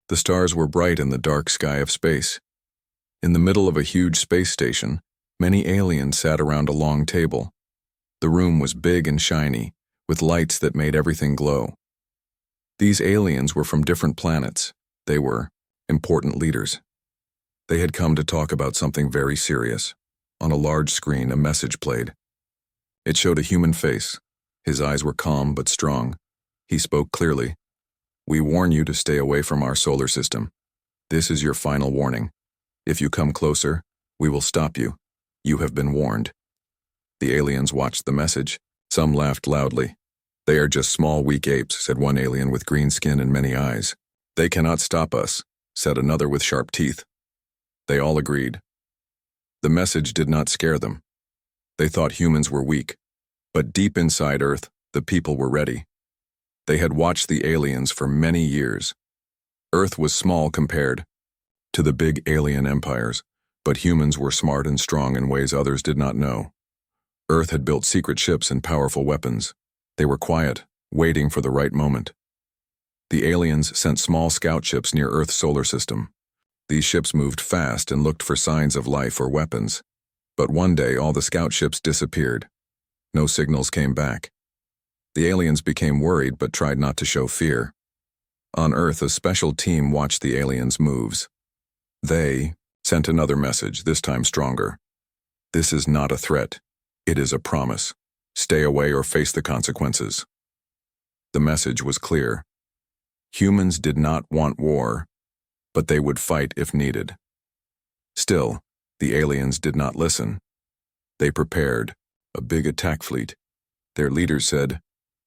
The stars were bright in the dark sky of space. In the middle of a huge space station, many aliens sat around a long table. The room was big and shiny, with lights that made everything glow. These aliens were from different planets. They were important leaders. They had come to talk about something very serious. On a large screen, a message played. It showed a human face. His eyes were calm but strong. He spoke clearly. "We warn you to stay away from our solar system. This is your final warning. If you come closer, we will stop you. You have been warned." The aliens watched the message. Some laughed loudly. "They are just small, weak apes," said one alien with green skin and many eyes. "They cannot stop us," said another with sharp teeth. They all agreed. The message did not scare them. They thought humans were weak. But deep inside Earth, the people were ready. They had watched the aliens for many years. Earth was small compared to the big alien empires, but humans were smart and strong in ways others did not know. Earth had built secret ships and powerful weapons. They were quiet, waiting for the right moment. The aliens sent small scout ships near Earth's solar system. These ships moved fast and looked for signs of life or weapons. But one day, all the scout ships disappeared. No signals came back. The aliens became worried but tried not to show fear. On Earth, a special team watched the aliens' moves. They sent another message, this time stronger. "This is not a threat. It is a promise. Stay away or face the consequences." The message was clear. Humans did not want war, but they would fight if needed. Still, the aliens did not listen. They prepared a big attack fleet. Their leaders said,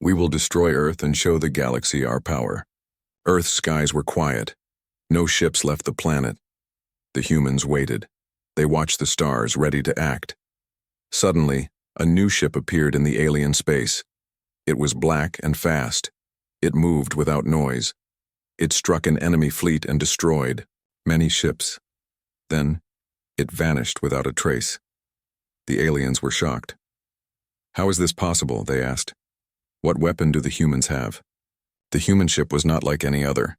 "We will destroy Earth and show the galaxy our power." Earth's skies were quiet. No ships left the planet. The humans waited. They watched the stars, ready to act. Suddenly, a new ship appeared in the alien space. It was black and fast. It moved without noise. It struck an enemy fleet and destroyed many ships. Then, it vanished without a trace. The aliens were shocked. "How is this possible?" they asked. "What weapon do the humans have?" The human ship was not like any other.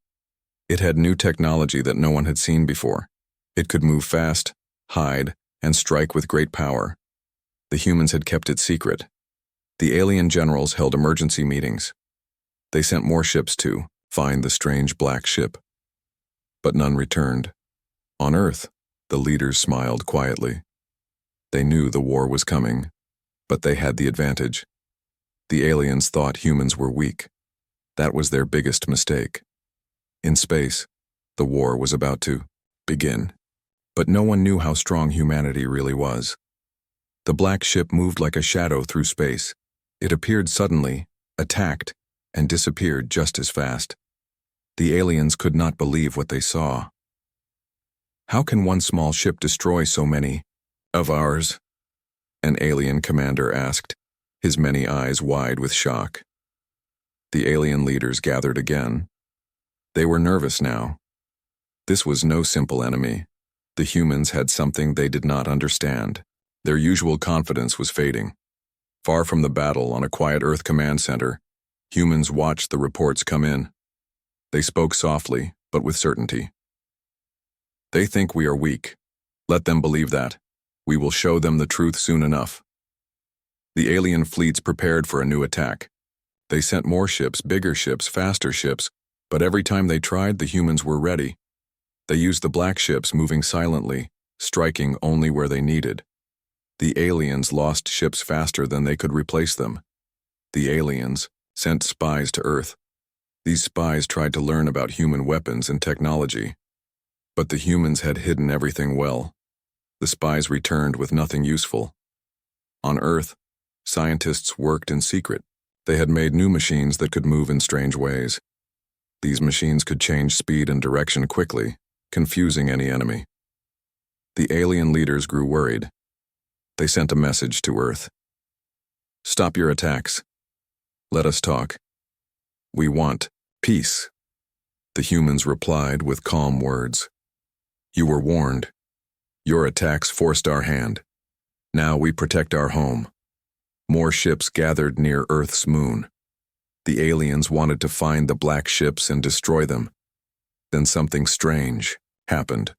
It had new technology that no one had seen before. It could move fast, hide, and strike with great power. The humans had kept it secret. The alien generals held emergency meetings. They sent more ships to find the strange black ship. But none returned. On Earth, the leaders smiled quietly. They knew the war was coming, but they had the advantage. The aliens thought humans were weak. That was their biggest mistake. In space, the war was about to begin. But no one knew how strong humanity really was. The black ship moved like a shadow through space. It appeared suddenly, attacked, and disappeared just as fast. The aliens could not believe what they saw. "How can one small ship destroy so many of ours?" an alien commander asked, his many eyes wide with shock. The alien leaders gathered again. They were nervous now. This was no simple enemy. The humans had something they did not understand. Their usual confidence was fading. Far from the battle on a quiet Earth command center, humans watched the reports come in. They spoke softly, but with certainty. "They think we are weak. Let them believe that. We will show them the truth soon enough." The alien fleets prepared for a new attack. They sent more ships, bigger ships, faster ships, but every time they tried, the humans were ready. They used the black ships, moving silently, striking only where they needed. The aliens lost ships faster than they could replace them. The aliens sent spies to Earth. These spies tried to learn about human weapons and technology. But the humans had hidden everything well. The spies returned with nothing useful. On Earth, scientists worked in secret. They had made new machines that could move in strange ways. These machines could change speed and direction quickly, confusing any enemy. The alien leaders grew worried. They sent a message to Earth. "Stop your attacks. Let us talk. We want peace." The humans replied with calm words. "You were warned. Your attacks forced our hand. Now we protect our home." More ships gathered near Earth's moon. The aliens wanted to find the black ships and destroy them. Then something strange happened.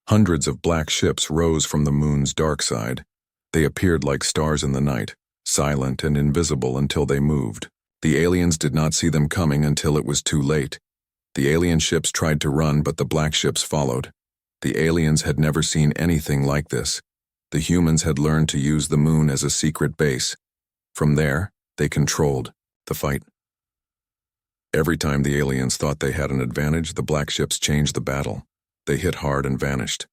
Hundreds of black ships rose from the moon's dark side. They appeared like stars in the night, silent and invisible until they moved. The aliens did not see them coming until it was too late. The alien ships tried to run, but the black ships followed. The aliens had never seen anything like this. The humans had learned to use the moon as a secret base. From there, they controlled the fight. Every time the aliens thought they had an advantage, the black ships changed the battle. They hit hard and vanished.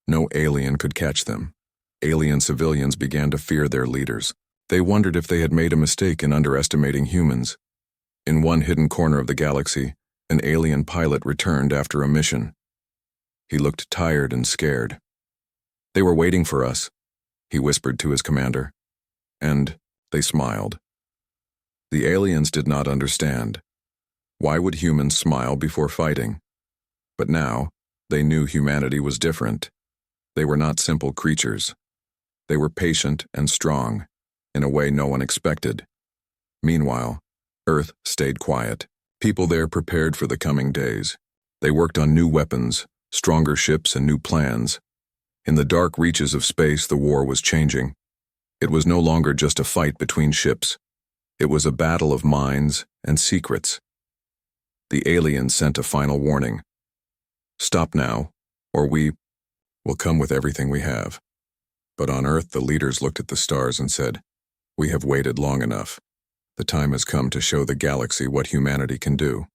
No alien could catch them. Alien civilians began to fear their leaders. They wondered if they had made a mistake in underestimating humans. In one hidden corner of the galaxy, an alien pilot returned after a mission. He looked tired and scared. "They were waiting for us," he whispered to his commander. And they smiled. The aliens did not understand. Why would humans smile before fighting? But now, they knew humanity was different. They were not simple creatures. They were patient and strong, in a way no one expected. Meanwhile, Earth stayed quiet. People there prepared for the coming days. They worked on new weapons, stronger ships, and new plans. In the dark reaches of space, the war was changing. It was no longer just a fight between ships. It was a battle of minds and secrets. The aliens sent a final warning. "Stop now, or we will come with everything we have." But on Earth, the leaders looked at the stars and said, "We have waited long enough. The time has come to show the galaxy what humanity can do."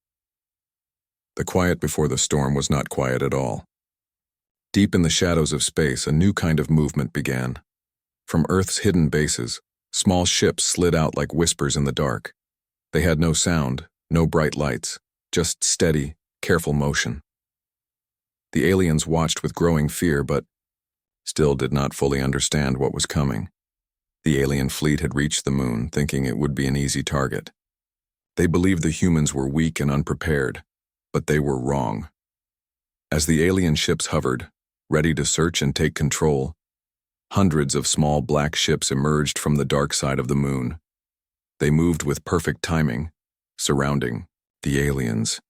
The quiet before the storm was not quiet at all. Deep in the shadows of space, a new kind of movement began. From Earth's hidden bases, small ships slid out like whispers in the dark. They had no sound, no bright lights, just steady, careful motion. The aliens watched with growing fear, but still did not fully understand what was coming. The alien fleet had reached the moon, thinking it would be an easy target. They believed the humans were weak and unprepared, but they were wrong. As the alien ships hovered, ready to search and take control, hundreds of small black ships emerged from the dark side of the moon. They moved with perfect timing, surrounding the aliens.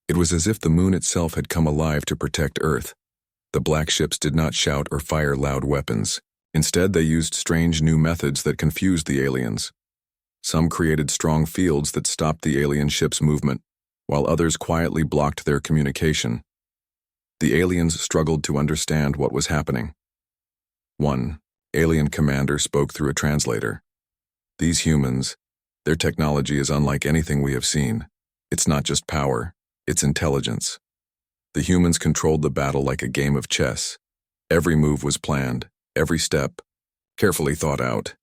It was as if the moon itself had come alive to protect Earth. The black ships did not shout or fire loud weapons. Instead, they used strange new methods that confused the aliens. Some created strong fields that stopped the alien ships' movement, while others quietly blocked their communication. The aliens struggled to understand what was happening. One alien commander spoke through a translator. "These humans, their technology is unlike anything we have seen. It's not just power, it's intelligence." The humans controlled the battle like a game of chess. Every move was planned, every step carefully thought out.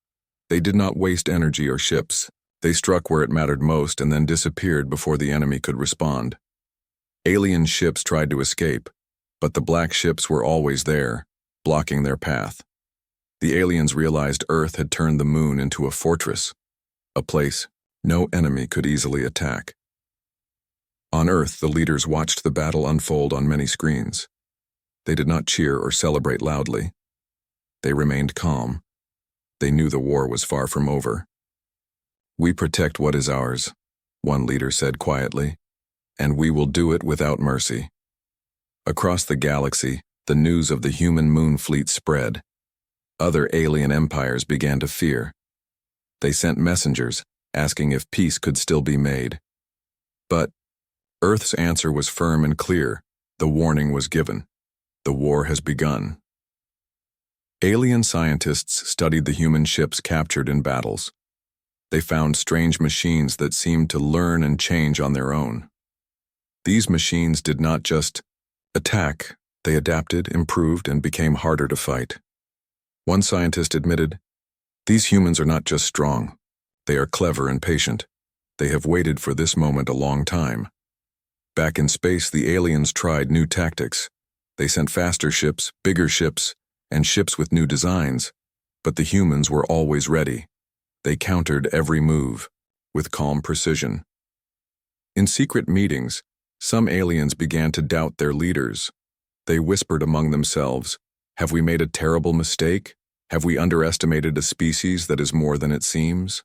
They did not waste energy or ships. They struck where it mattered most and then disappeared before the enemy could respond. Alien ships tried to escape, but the black ships were always there, blocking their path. The aliens realized Earth had turned the moon into a fortress, a place no enemy could easily attack. On Earth, the leaders watched the battle unfold on many screens. They did not cheer or celebrate loudly. They remained calm. They knew the war was far from over. "We protect what is ours," one leader said quietly, "and we will do it without mercy." Across the galaxy, the news of the human moon fleet spread. Other alien empires began to fear. They sent messengers, asking if peace could still be made. But Earth's answer was firm and clear. The warning was given. The war has begun. Alien scientists studied the human ships captured in battles. They found strange machines that seemed to learn and change on their own. These machines did not just attack, they adapted, improved, and became harder to fight. One scientist admitted, "These humans are not just strong. They are clever and patient. They have waited for this moment a long time." Back in space, the aliens tried new tactics. They sent faster ships, bigger ships, and ships with new designs. But the humans were always ready. They countered every move, with calm precision. In secret meetings, some aliens began to doubt their leaders. They whispered among themselves, "Have we made a terrible mistake? Have we underestimated a species that is more than it seems?"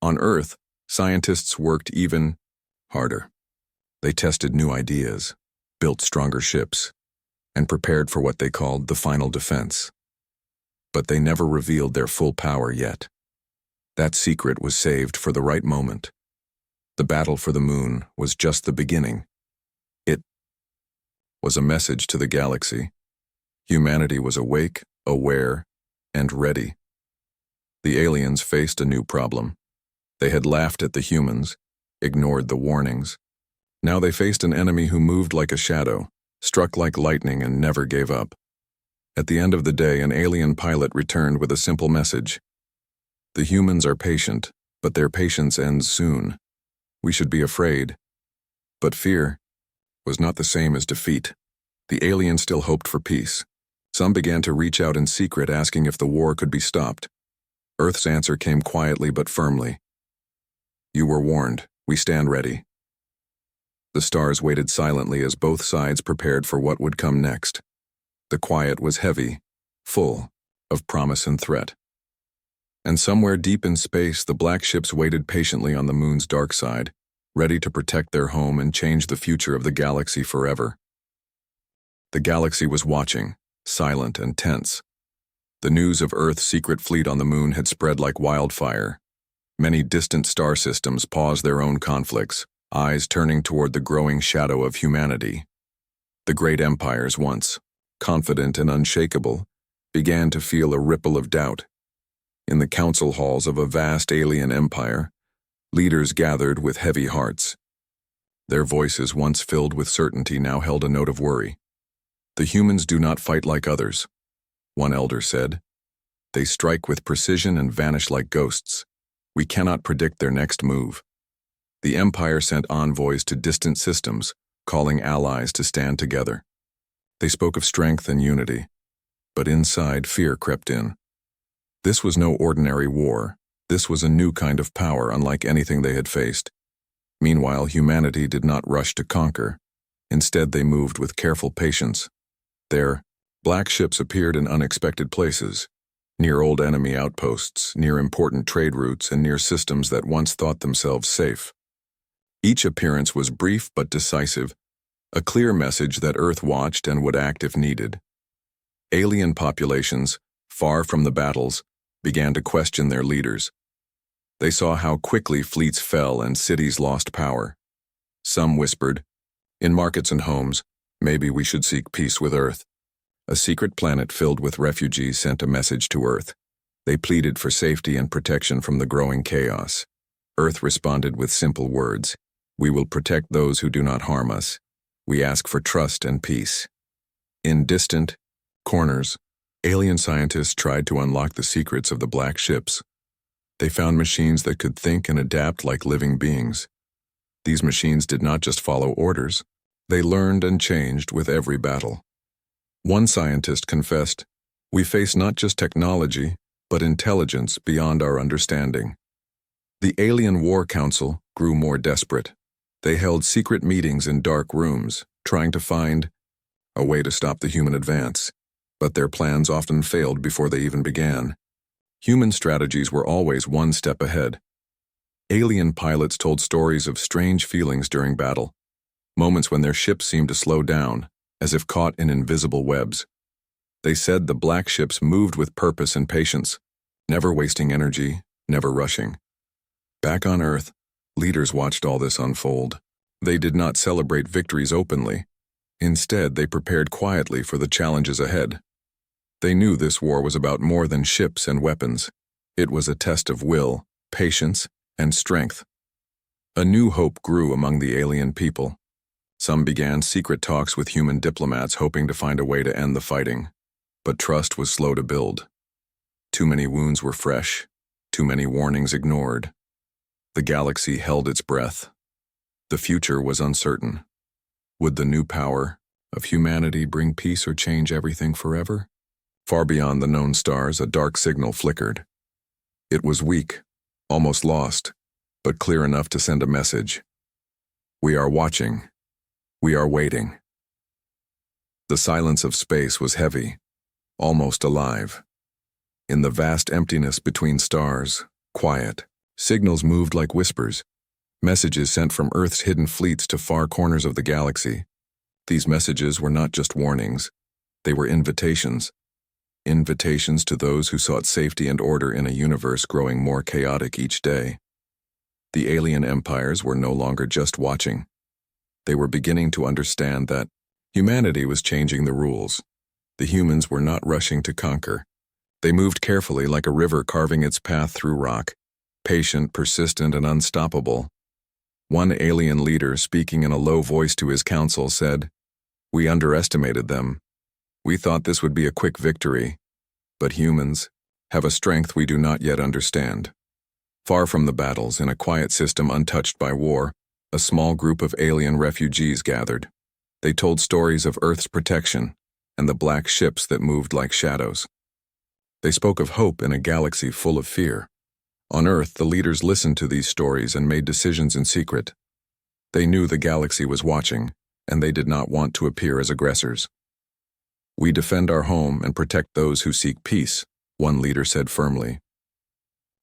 On Earth, scientists worked even harder. They tested new ideas, built stronger ships, and prepared for what they called the final defense. But they never revealed their full power yet. That secret was saved for the right moment. The battle for the moon was just the beginning. It was a message to the galaxy. Humanity was awake, aware, and ready. The aliens faced a new problem. They had laughed at the humans, ignored the warnings. Now they faced an enemy who moved like a shadow, struck like lightning, and never gave up. At the end of the day, an alien pilot returned with a simple message. The humans are patient, but their patience ends soon. We should be afraid. But fear was not the same as defeat. The aliens still hoped for peace. Some began to reach out in secret, asking if the war could be stopped. Earth's answer came quietly but firmly. You were warned. We stand ready. The stars waited silently as both sides prepared for what would come next. The quiet was heavy, full of promise and threat. And somewhere deep in space, the black ships waited patiently on the moon's dark side, ready to protect their home and change the future of the galaxy forever. The galaxy was watching, silent and tense. The news of Earth's secret fleet on the moon had spread like wildfire. Many distant star systems paused their own conflicts, eyes turning toward the growing shadow of humanity. The great empires, once confident and unshakable, began to feel a ripple of doubt. In the council halls of a vast alien empire, leaders gathered with heavy hearts. Their voices, once filled with certainty, now held a note of worry. The humans do not fight like others, one elder said. They strike with precision and vanish like ghosts. We cannot predict their next move. The Empire sent envoys to distant systems, calling allies to stand together. They spoke of strength and unity, but inside fear crept in. This was no ordinary war. This was a new kind of power, unlike anything they had faced. Meanwhile, humanity did not rush to conquer. Instead, they moved with careful patience. Their black ships appeared in unexpected places, near old enemy outposts, near important trade routes, and near systems that once thought themselves safe. Each appearance was brief but decisive, a clear message that Earth watched and would act if needed. Alien populations, far from the battles, began to question their leaders. They saw how quickly fleets fell and cities lost power. Some whispered, in markets and homes, maybe we should seek peace with Earth. A secret planet filled with refugees sent a message to Earth. They pleaded for safety and protection from the growing chaos. Earth responded with simple words. We will protect those who do not harm us. We ask for trust and peace. In distant corners, alien scientists tried to unlock the secrets of the black ships. They found machines that could think and adapt like living beings. These machines did not just follow orders. They learned and changed with every battle. One scientist confessed, we face not just technology, but intelligence beyond our understanding. The Alien War Council grew more desperate. They held secret meetings in dark rooms, trying to find a way to stop the human advance. But their plans often failed before they even began. Human strategies were always one step ahead. Alien pilots told stories of strange feelings during battle, moments when their ships seemed to slow down, as if caught in invisible webs. They said the black ships moved with purpose and patience, never wasting energy, never rushing. Back on Earth, leaders watched all this unfold. They did not celebrate victories openly. Instead, they prepared quietly for the challenges ahead. They knew this war was about more than ships and weapons. It was a test of will, patience, and strength. A new hope grew among the alien people. Some began secret talks with human diplomats, hoping to find a way to end the fighting. But trust was slow to build. Too many wounds were fresh, too many warnings ignored. The galaxy held its breath. The future was uncertain. Would the new power of humanity bring peace or change everything forever? Far beyond the known stars, a dark signal flickered. It was weak, almost lost, but clear enough to send a message. We are watching. We are waiting. The silence of space was heavy, almost alive. In the vast emptiness between stars, quiet, signals moved like whispers, messages sent from Earth's hidden fleets to far corners of the galaxy. These messages were not just warnings, they were invitations. Invitations to those who sought safety and order in a universe growing more chaotic each day. The alien empires were no longer just watching. They were beginning to understand that humanity was changing the rules. The humans were not rushing to conquer. They moved carefully like a river carving its path through rock, patient, persistent, and unstoppable. One alien leader, speaking in a low voice to his council, said, "We underestimated them. We thought this would be a quick victory, but humans have a strength we do not yet understand." Far from the battles, in a quiet system untouched by war, a small group of alien refugees gathered. They told stories of Earth's protection and the black ships that moved like shadows. They spoke of hope in a galaxy full of fear. On Earth, the leaders listened to these stories and made decisions in secret. They knew the galaxy was watching, and they did not want to appear as aggressors. "We defend our home and protect those who seek peace," one leader said firmly.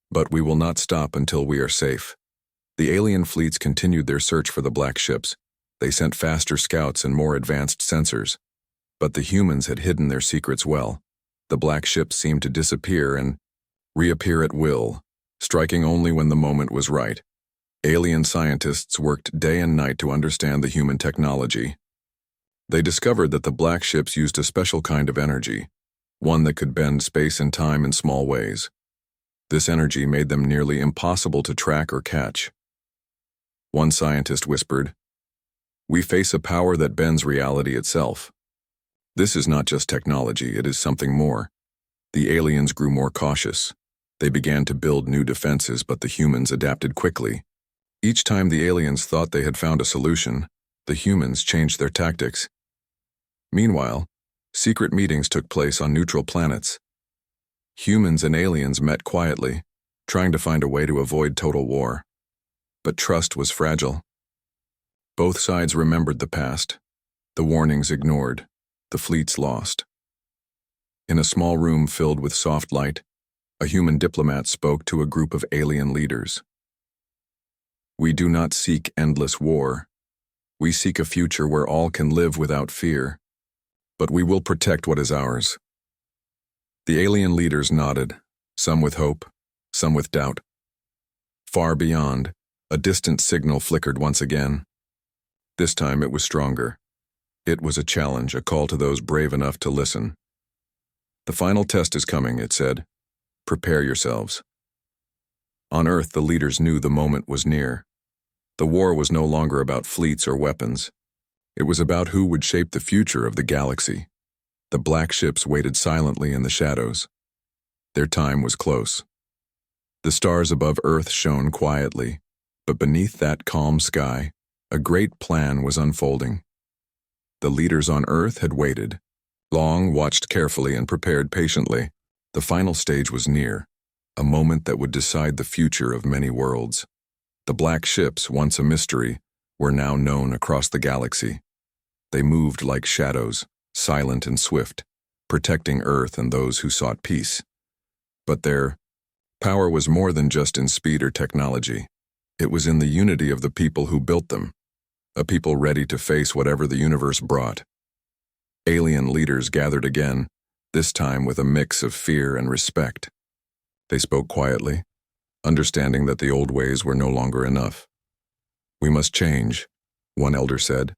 "But we will not stop until we are safe." The alien fleets continued their search for the black ships. They sent faster scouts and more advanced sensors. But the humans had hidden their secrets well. The black ships seemed to disappear and reappear at will, striking only when the moment was right. Alien scientists worked day and night to understand the human technology. They discovered that the black ships used a special kind of energy, one that could bend space and time in small ways. This energy made them nearly impossible to track or catch. One scientist whispered, "We face a power that bends reality itself." This is not just technology, it is something more. The aliens grew more cautious. They began to build new defenses, but the humans adapted quickly. Each time the aliens thought they had found a solution, the humans changed their tactics. Meanwhile, secret meetings took place on neutral planets. Humans and aliens met quietly, trying to find a way to avoid total war. But trust was fragile. Both sides remembered the past, the warnings ignored, the fleets lost. In a small room filled with soft light, a human diplomat spoke to a group of alien leaders. "We do not seek endless war. We seek a future where all can live without fear. But we will protect what is ours." The alien leaders nodded, some with hope, some with doubt. Far beyond, a distant signal flickered once again. This time it was stronger. It was a challenge, a call to those brave enough to listen. "The final test is coming," it said. "Prepare yourselves." On Earth, the leaders knew the moment was near. The war was no longer about fleets or weapons. It was about who would shape the future of the galaxy. The black ships waited silently in the shadows. Their time was close. The stars above Earth shone quietly, but beneath that calm sky, a great plan was unfolding. The leaders on Earth had waited, long watched carefully and prepared patiently. The final stage was near, a moment that would decide the future of many worlds. The black ships, once a mystery, were now known across the galaxy. They moved like shadows, silent and swift, protecting Earth and those who sought peace. But their power was more than just in speed or technology. It was in the unity of the people who built them, a people ready to face whatever the universe brought. Alien leaders gathered again, this time with a mix of fear and respect. They spoke quietly, understanding that the old ways were no longer enough. "We must change," one elder said.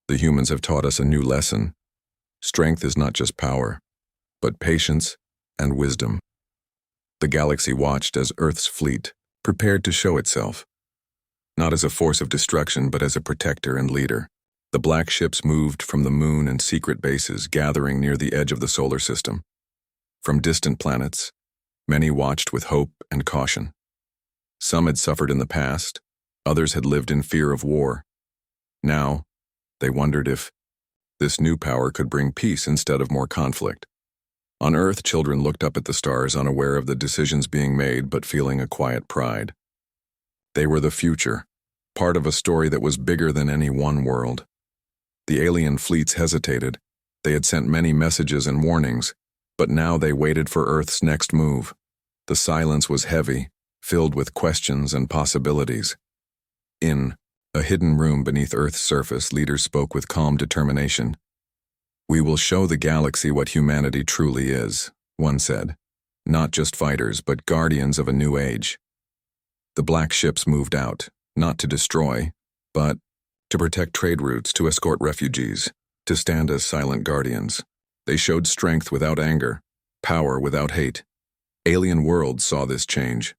"The humans have taught us a new lesson. Strength is not just power, but patience and wisdom." The galaxy watched as Earth's fleet prepared to show itself, not as a force of destruction, but as a protector and leader. The black ships moved from the moon and secret bases, gathering near the edge of the solar system. From distant planets, many watched with hope and caution. Some had suffered in the past, others had lived in fear of war. Now, they wondered if this new power could bring peace instead of more conflict. On Earth, children looked up at the stars, unaware of the decisions being made, but feeling a quiet pride. They were the future, part of a story that was bigger than any one world. The alien fleets hesitated. They had sent many messages and warnings, but now they waited for Earth's next move. The silence was heavy, filled with questions and possibilities. In A hidden room beneath Earth's surface, leaders spoke with calm determination. "We will show the galaxy what humanity truly is," one said. "Not just fighters, but guardians of a new age." The black ships moved out, not to destroy, but to protect trade routes, to escort refugees, to stand as silent guardians. They showed strength without anger, power without hate. Alien worlds saw this change.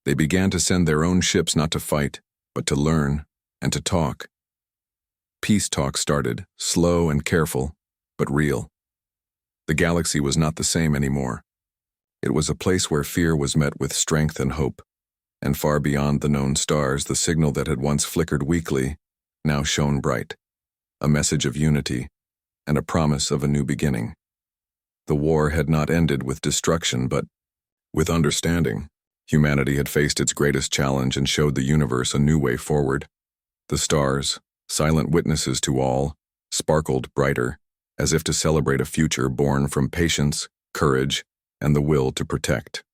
They began to send their own ships not to fight, but to learn and to talk. Peace talk started, slow and careful, but real. The galaxy was not the same anymore. It was a place where fear was met with strength and hope, and far beyond the known stars, the signal that had once flickered weakly now shone bright, a message of unity and a promise of a new beginning. The war had not ended with destruction, but with understanding. Humanity had faced its greatest challenge and showed the universe a new way forward. The stars, silent witnesses to all, sparkled brighter, as if to celebrate a future born from patience, courage, and the will to protect.